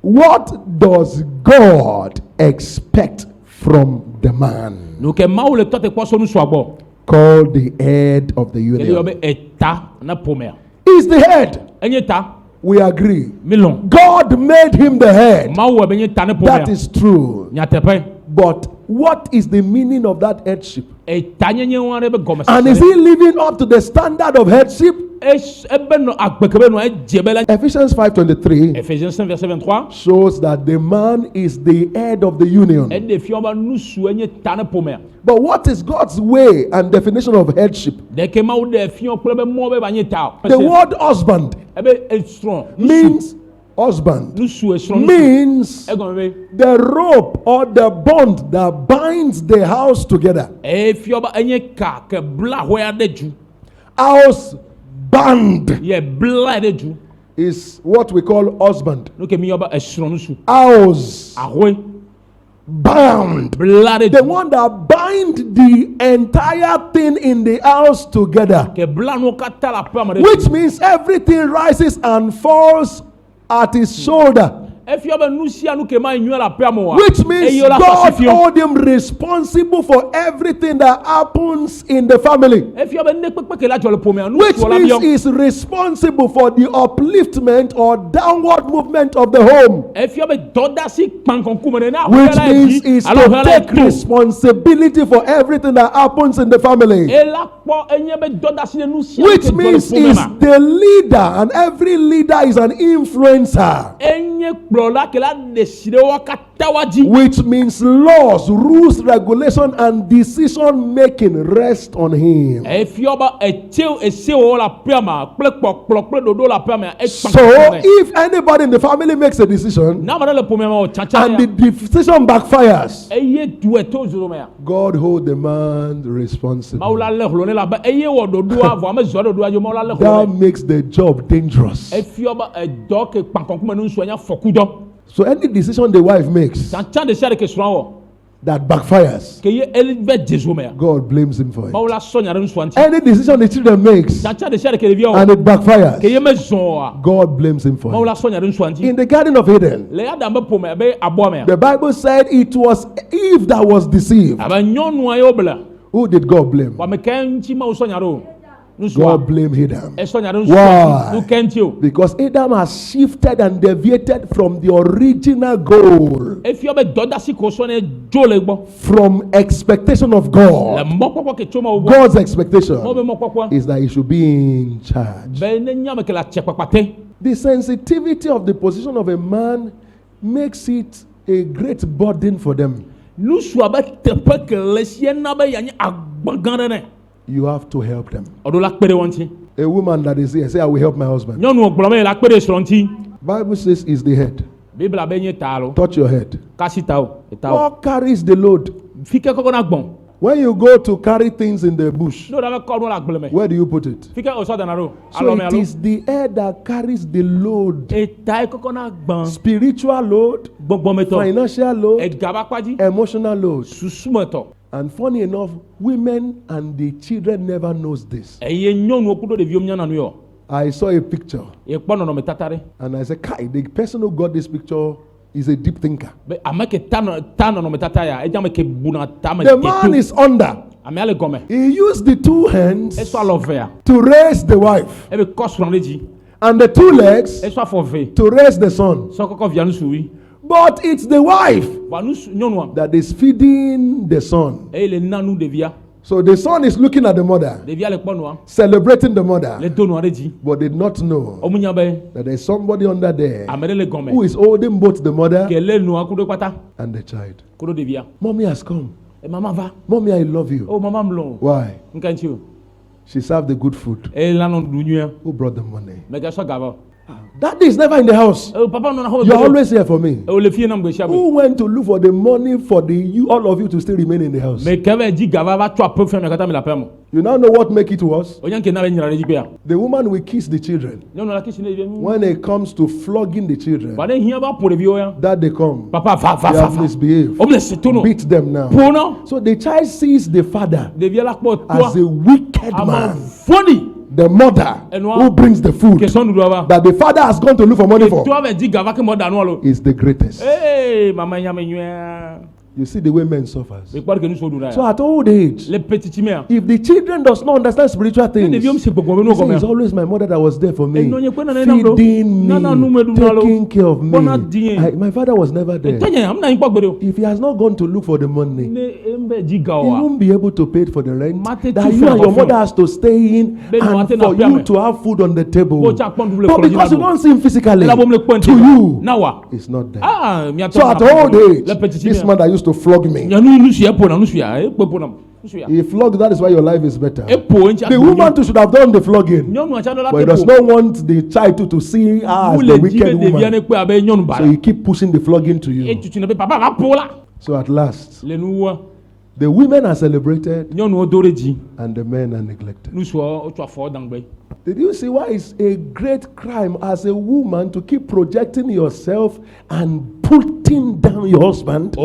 What does God expect from the man called the head of the union? He's the head. We agree. God made him the head. That is true. But what is the meaning of that headship? And is he living up to the standard of headship? Ephesians 5:23 shows that the man is the head of the union. But what is God's way and definition of headship? The word husband means the rope or the bond that binds the house together. House band is what we call husband. House bound, the one that binds the entire thing in the house together, which means everything rises and falls at his shoulder. Which means God hold him responsible for everything that happens in the family. Which means he's responsible for the upliftment or downward movement of the home. Which means he's to take responsibility for everything that happens in the family. Which means he's the leader, and every leader is an influencer. Which means laws, rules, regulation, and decision making rest on him. So if anybody in the family makes a decision and the decision backfires, God hold the man responsible. That makes the job dangerous. So any decision the wife makes that backfires, God blames him for it. Any decision the children makes and it backfires, God blames him for it. In the Garden of Eden, the Bible said it was Eve that was deceived. Who did God blame? God blamed Adam. Why? Because Adam has shifted and deviated from the original goal, from expectation of God. God's expectation is that he should be in charge. The sensitivity of the position of a man makes it a great burden for them. You have to help them. A woman that is here, say, I will help my husband. Bible says is the head. Touch your head. What carries the load? When you go to carry things in the bush, where do you put it? So it is the head that carries the load. Spiritual load, financial load, emotional load. And funny enough, women and the children never knows this. I saw a picture and I said, Kai, the person who got this picture is a deep thinker. The man is under. He used the two hands to raise the wife and the two legs to raise the son. But it's the wife that is feeding the son. So the son is looking at the mother, celebrating the mother, but did not know that there is somebody under there who is holding both the mother and the child. Mommy has come. Mommy, I love you. Why? She served the good food. Who brought the money? Daddy is never in the house. You're always here for me. Who went to look for the money for all of you to still remain in the house? You now know what make it worse? The woman will kiss the children. When it comes to flogging the children, that they come, they have misbehaved, beat them now. So the child sees the father as a wicked man. the mother who brings the food that the father has gone to look for money for is the greatest. You see the way men suffer. So at old age, if the children does not understand spiritual things, it's always my mother that was there for me, feeding me, taking care of me. My father was never there. If he has not gone to look for the money, he won't be able to pay for the rent that you and your mother has to stay in, and for you to have food on the table. But because you don't see him physically, to you, it's not there. So at old age, this mother used to flog me. He flogged, that is why your life is better. The woman too should have done the flogging, but he does not want the child to see her as the wicked woman. So he keep pushing the flogging to you. So at last, the women are celebrated and the men are neglected. Did you see why it's a great crime as a woman to keep projecting yourself and putting down your husband?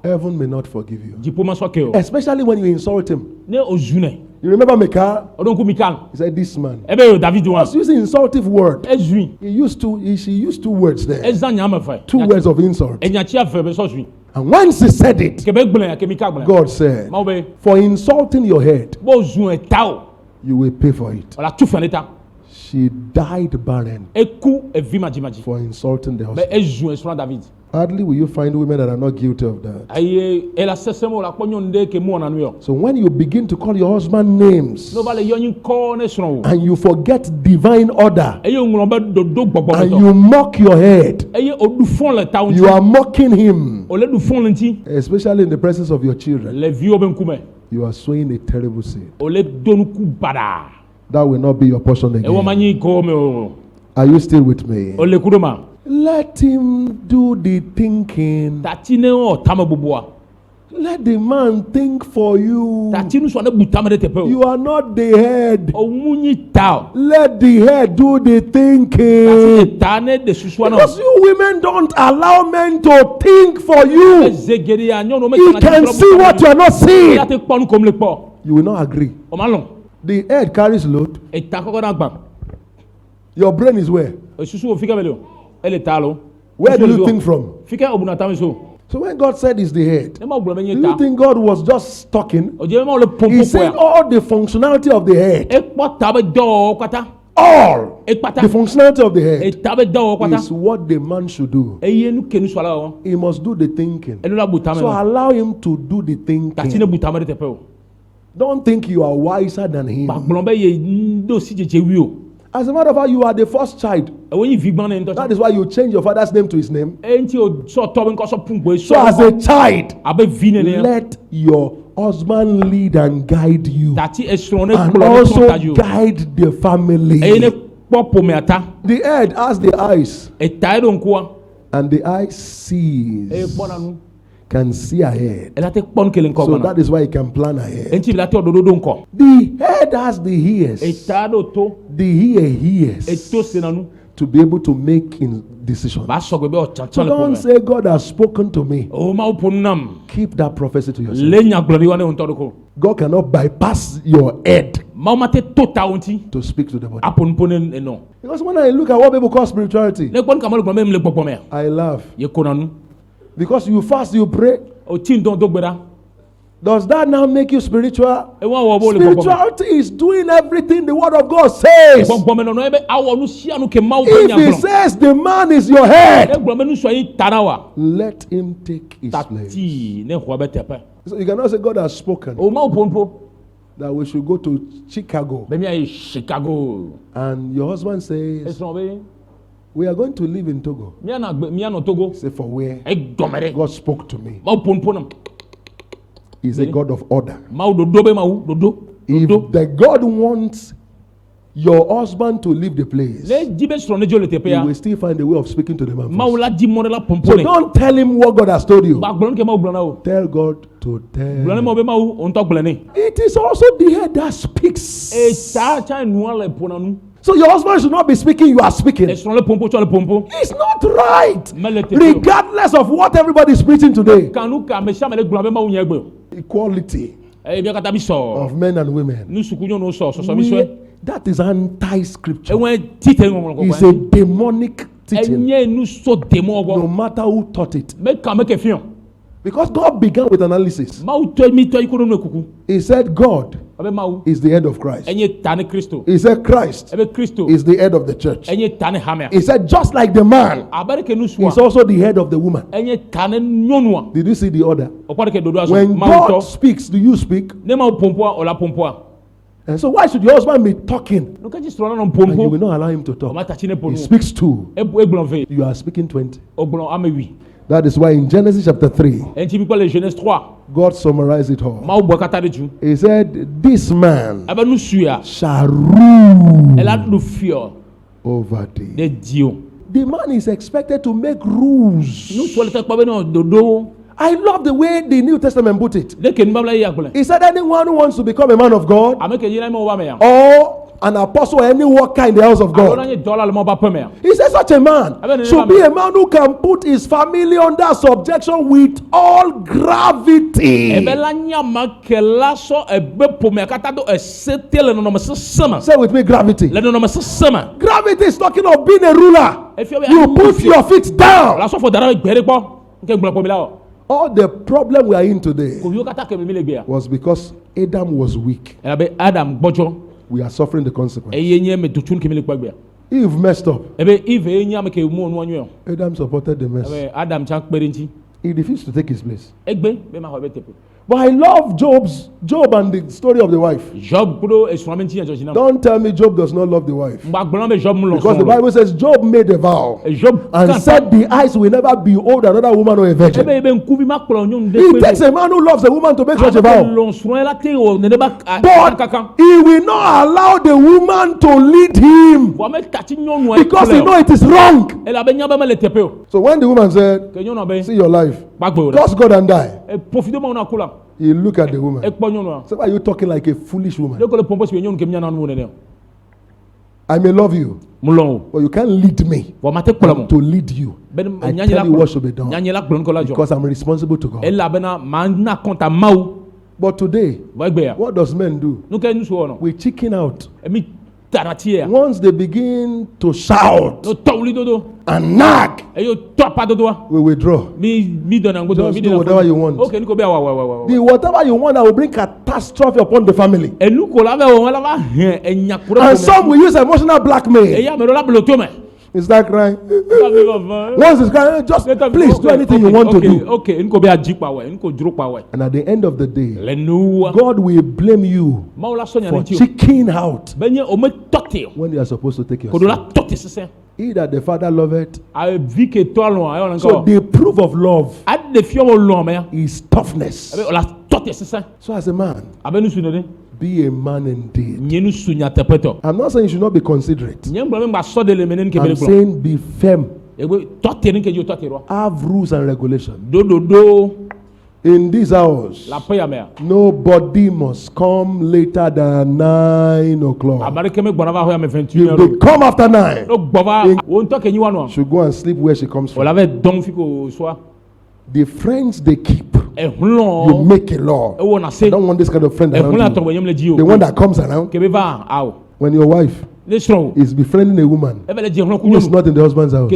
Heaven may not forgive you, especially when you insult him. You remember Michal? He said, this man was using insultive words. She used two words there. 2 words of insult. And once he said it, God said, for insulting your head, you will pay for it. She died barren for insulting the husband. Hardly will you find women that are not guilty of that. So when you begin to call your husband names and you forget divine order and you mock your head, you are mocking him, especially in the presence of your children. You are sowing a terrible seed. That will not be your portion again. Are you still with me? Let him do the thinking. Let the man think for you. You are not the head. Let the head do the thinking. Because you women don't allow men to think for you. He can see what you are not seeing. You will not agree. The head carries load. Your brain is where? Where do you think from? So when God said he's the head, do you think God was just talking? He said all the functionality of the head. All the functionality of the head is what the man should do. He must do the thinking. So allow him to do the thinking. Don't think you are wiser than him. As a matter of fact, you are the first child. That is why you change your father's name to his name. So as a child, let your husband lead and guide you, and also guide the family. The head has the eyes, and the eye sees, can see ahead. So that is why he can plan ahead. The head has the ears. The ear hears to be able to make decisions. So don't say God has spoken to me. Keep that prophecy to yourself. God cannot bypass your head to speak to the body. Because when I look at what people call spirituality, I laugh. Because you fast, you pray. Does that now make you spiritual? Spirituality is doing everything the word of God says. If he says the man is your head, let him take his place. So you cannot say God has spoken that we should go to Chicago. And your husband says, we are going to live in Togo. Say, for where? God spoke to me. He's a God of order. If the God wants your husband to leave the place, he will still find a way of speaking to the man first. So don't tell him what God has told you. Tell God to tell. It is also the head that speaks. So your husband should not be speaking, you are speaking. It's not right. Regardless of what everybody is preaching today. Equality of men and women. That is anti-scripture. It's a demonic teaching. No matter who taught it. Because God began with analysis. He said God is the head of Christ. He said Christ is the head of the church. He said just like the man is also the head of the woman. Did you see the order? When God speaks, do you speak? And so why should your husband be talking and you will not allow him to talk? He speaks 2. You are speaking 20. That is why in Genesis chapter 3, God summarized it all. He said, this man shall rule over thee. The man is expected to make rules. I love the way the New Testament put it. He said anyone who wants to become a man of God or an apostle or any worker in the house of God, he says such a man should be a man who can put his family under subjection with all gravity. Say with me, gravity. Gravity is talking of being a ruler. You put your feet down. All the problem we are in today was because Adam was weak. We are suffering the consequence. Eve messed up. Adam supported the mess. He refused to take his place. But I love Job and the story of the wife. Don't tell me Job does not love the wife. Because the Bible says Job made a vow and said the eyes will never behold another woman or a virgin. It takes a man who loves a woman to make such a vow. But he will not allow the woman to lead him because he knows it is wrong. So when the woman said, see your life, curse God and die, he looked at the woman. So why are you talking like a foolish woman? I may love you, but you can't lead me to lead you. I tell you what should be done because I'm responsible to God. But today, what does men do? We chicken out. Once they begin to shout and nag, we withdraw. Just do whatever you want. The whatever you want that will bring catastrophe upon the family. And some will use emotional blackmail. Is that crying? Once it's crying, just please do anything you want to do. And at the end of the day, God will blame you for checking out when you are supposed to take your son. He that the Father loveth. So the proof of love is toughness. So as a man, be a man indeed. I'm not saying you should not be considerate. I'm saying be firm. Have rules and regulations. In this house, nobody must come later than 9 o'clock. If they come after 9, should go and sleep where she comes from. The friends they keep, you make a law. I don't want this kind of friend around you. The one that comes around, when your wife is befriending a woman who is not in the husband's house,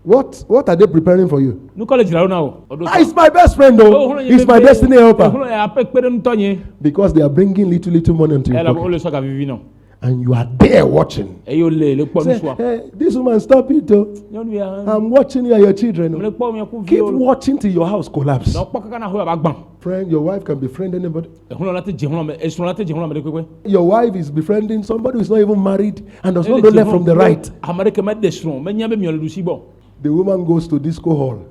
what are they preparing for you? It's my best friend though. He's my destiny helper. Because they are bringing little money into your pocket. And you are there watching. Say, hey, this woman, stop it though. I'm watching you and your children. Keep watching till your house collapse. Friend, your wife can befriend anybody. Your wife is befriending somebody who is not even married and does not know left from the right. The woman goes to disco hall.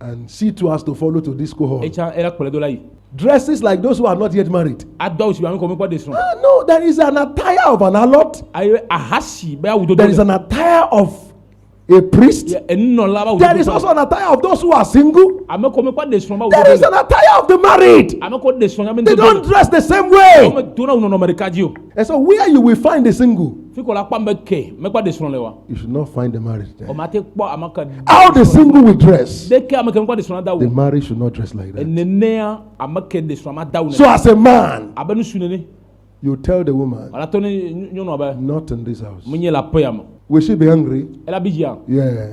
And she too has to follow to disco hall. Dresses like those who are not yet married. No, there is an attire of an harlot. There is an attire of a priest. There is also an attire of those who are single. There is an attire of the married. They don't dress the same way. And so where you will find the single, you should not find the married there. How the single will dress, the married should not dress like that. So as a man, you tell the woman, not in this house. Will she be hungry? Yeah.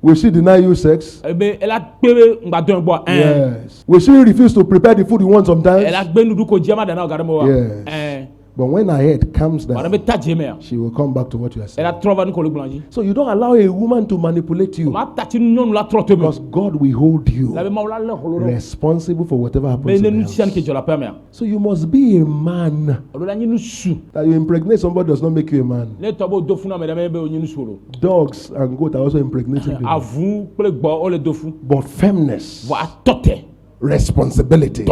Will she deny you sex? Yes. Will she refuse to prepare the food you want sometimes? Yes. But when her head comes down, she will come back to what you are saying. So you don't allow a woman to manipulate you, because God will hold you responsible for whatever happens in the house. So you must be a man. That you impregnate somebody does not make you a man. Dogs and goats are also impregnating people. But firmness, responsibility,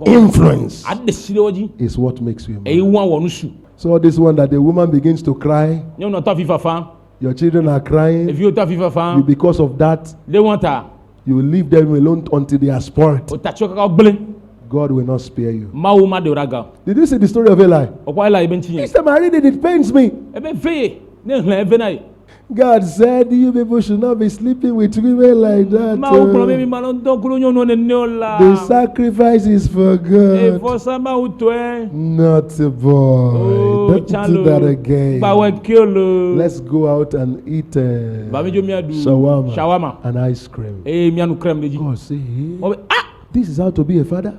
influence is what makes you a man. So this one that the woman begins to cry, your children are crying, you, because of that, you will leave them alone until they are spoiled. God will not spare you. Did you see the story of Eli? He said, I read it, it pains me. God said you people should not be sleeping with women like that. The sacrifice is for God, not a boy. Don't do that again. Let's go out and eat shawarma and ice cream. God say, hey, this is how to be a father.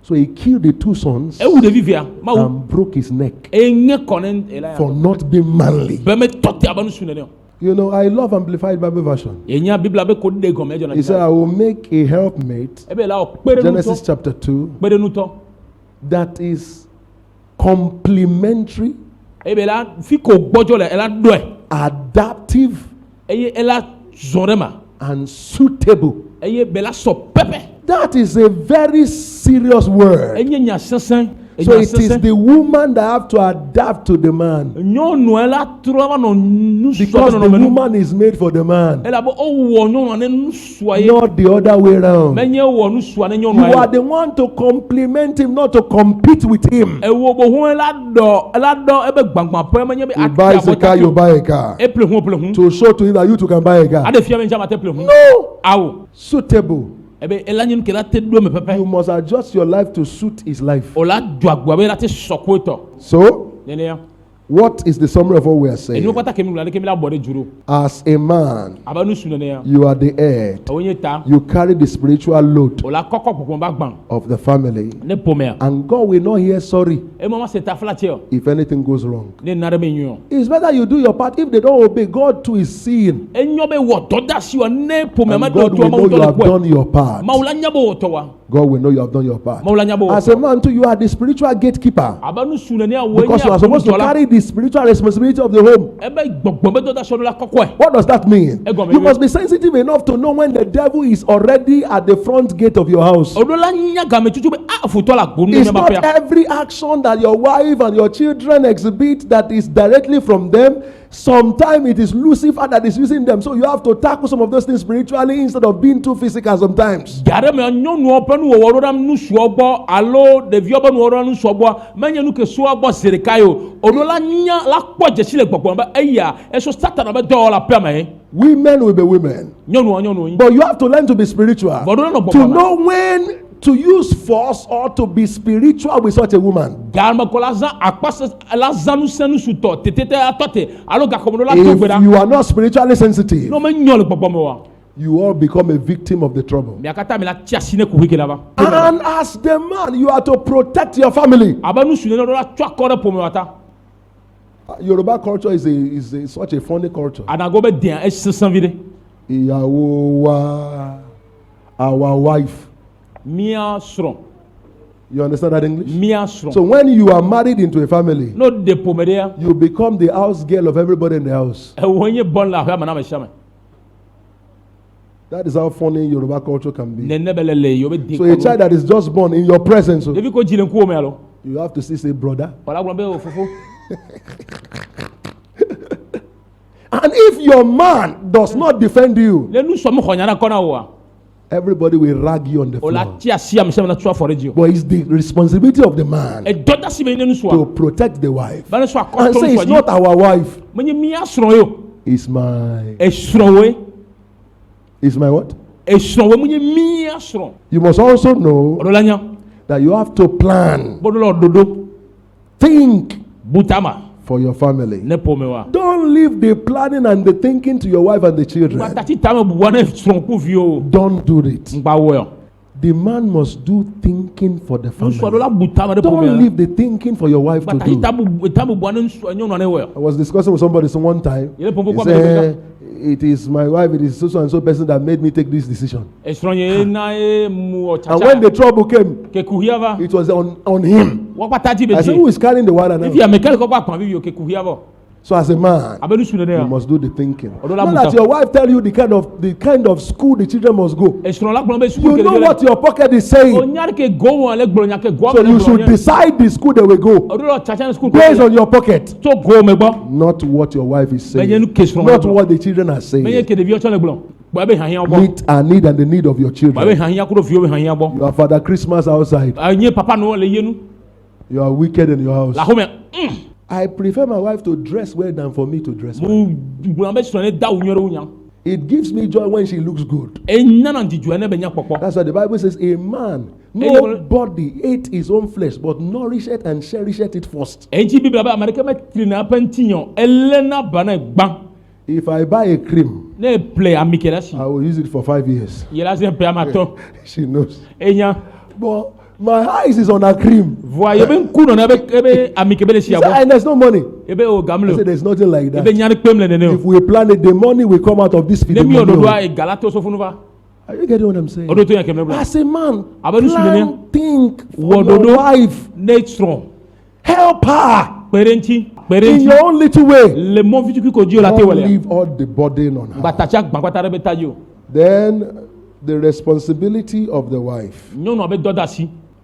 So he killed the two sons and broke his neck for not being manly. You know, I love Amplified Bible Version. He said, I will make a helpmate, Genesis chapter 2, that is complementary, adaptive, and suitable. That is a very serious word. So it is the woman that have to adapt to the man, because the woman is made for the man, not the other way around. You are the one to complement him, not to compete with him. You buy a car, you buy a car to show to him that you too can buy a car. No. Suitable. You must adjust your life to suit his life. So, what is the summary of what we are saying? As a man, you are the head. You carry the spiritual load of the family. And God will not hear sorry if anything goes wrong. It's better you do your part. If they don't obey, God too is seeing. And God will know you have done your part. God will know you have done your part. As a man too, you are the spiritual gatekeeper, because you are supposed to carry the spiritual responsibility of the home. What does that mean? You must be sensitive enough to know when the devil is already at the front gate of your house. It's not every action that your wife and your children exhibit that is directly from them. Sometimes it is Lucifer that is using them. So you have to tackle some of those things spiritually instead of being too physical sometimes. Women will be women, but you have to learn to be spiritual, to know when to use force or to be spiritual with such a woman. If you are not spiritually sensitive, you all become a victim of the trouble. And as the man, you are to protect your family. Yoruba culture is such a funny culture. Our wife. You understand that English? So when you are married into a family, you become the house girl of everybody in the house. That is how funny Yoruba culture can be. So a child that is just born in your presence, you have to say brother. And if your man does not defend you, everybody will rag you on the floor. But it's the responsibility of the man to protect the wife and say it's not our wife. It's my what? You must also know that you have to plan. Think for your family. Don't leave the planning and the thinking to your wife and the children. Don't do it. The man must do thinking for the family. Don't leave the thinking for your wife to do. I was discussing with somebody one time. He said, it is my wife, it is so and so person that made me take this decision. And when the trouble came, it was on him. I said, who is carrying the water now? So as a man, you must do the thinking. Not that your wife tell you the kind of school the children must go. You know what your pocket is saying. So you should decide the school they will go based on your pocket. Not what your wife is saying. Not what the children are saying. Meet a need and the need of your children. You are Father Christmas outside. You are wicked in your house. I prefer my wife to dress well than for me to dress well. It gives me joy when she looks good. That's why the Bible says a man, nobody ate his own flesh, but nourished it and cherished it first. If I buy a cream, I will use it for 5 years. She knows. But my eyes is on a cream. He said, and there's no money. I said, there's nothing like that. If we plan it, the money will come out of this film. Are you getting what I'm saying? As a man, plan, think for your wife. Help her in your own little way. Don't leave all the burden on her. Then the responsibility of the wife.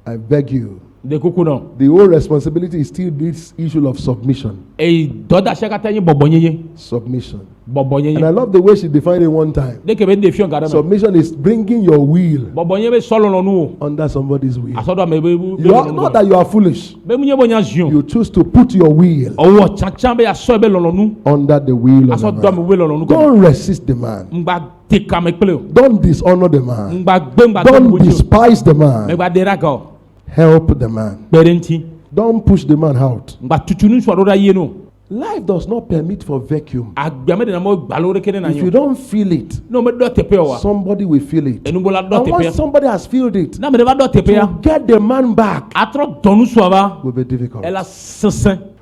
I beg you. The whole responsibility is still this issue of submission. Submission. And I love the way she defined it one time. Submission is bringing your will under somebody's will. Not that you are foolish. You choose to put your will under the will of the man. Don't resist the man. Don't dishonor the man. Don't despise the man. Help the man. Don't push the man out. Life does not permit for vacuum. If you don't feel it, somebody will feel it. And once somebody has felt it, to get the man back will be difficult.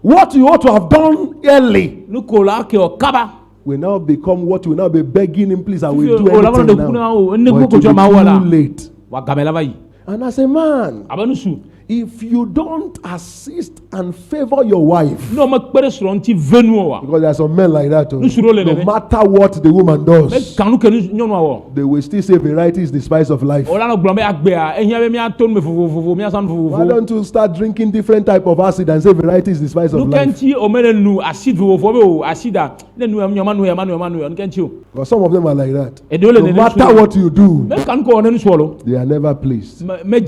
What you ought to have done early will now become what you will now be begging him, please, I will do anything now. But it will be too late. And as a man, if you don't assist and favor your wife, because there are some men like that, no matter what the woman does, they will still say variety is the spice of life. Why don't you start drinking different type of acid and say variety is the spice of life? Because some of them are like that. No matter what you do, they are never pleased. I need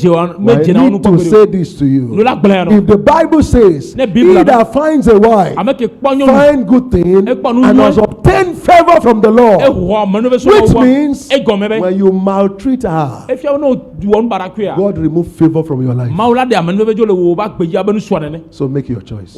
to say this to you. If the Bible says, he that finds a wife find good thing and has obtained favor from the Lord, which means when you maltreat her, God remove favor from your life. So make your choice.